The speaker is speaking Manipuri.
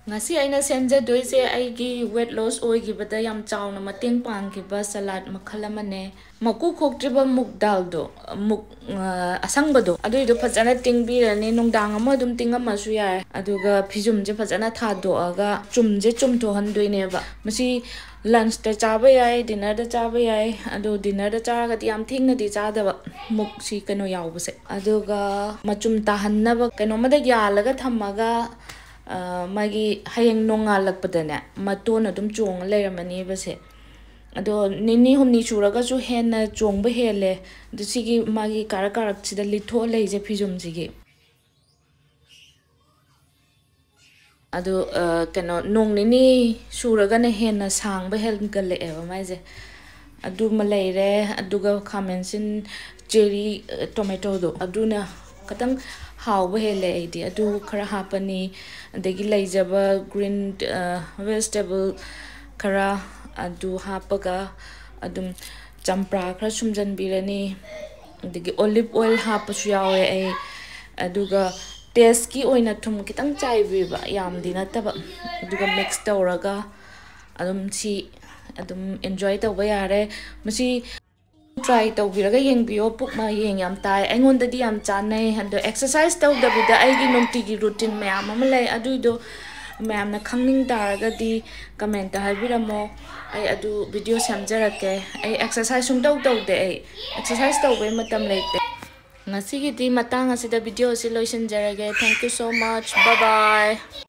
ngasi aina senja doise aigi weight loss oigibada yam chawna mateng pangkiba salad makhal amane maku khoktriba muk dal do muk asang bado adu do phajana tingbirani nungdang ama dum tingama su yai aduga phijum je phajana tha do aga chumje chumtho handoine ba masi lunch ta chaba yai dinner da chaba yai adu dinner da chaga ti yam thingna di chada ba muk si kano yawbase aduga machum ta hanna ba kano mada yalaga thamaga magi hayeng nongalakpadane matona dum chong leramani base ado nini humni churaga chu hena chongba hele du sigi magi karak chida litho leije phijum sigi ado kano nong nini churaga ne hena sangba hel gale eva maise adu malaire aduga khamensin cherry tomato do aduna katang hawba hele idi adu khara hapani adegi leijaba green vegetable khara adu hapaga adum champra khara sumjan birani adegi olive oil hapasu yawe ai aduga taste ki oina thum kitang chai biba yamdi nataba aduga mix tawraga adum si adum enjoy tawba yare masi try tawbiraga yengbiyo pukma yeng yam tai aingonda di yam chanai hando exercise tawdabida aigi nongtigi routine mayam ama lay aduido mayam na khangning taraga di comment ta habiramo ai adu video samjarake ai exercise sung tawde ai exercise tawbe matam leite ngasi gi di matang asida video si loisan jarage. Thank you so much. Bye bye.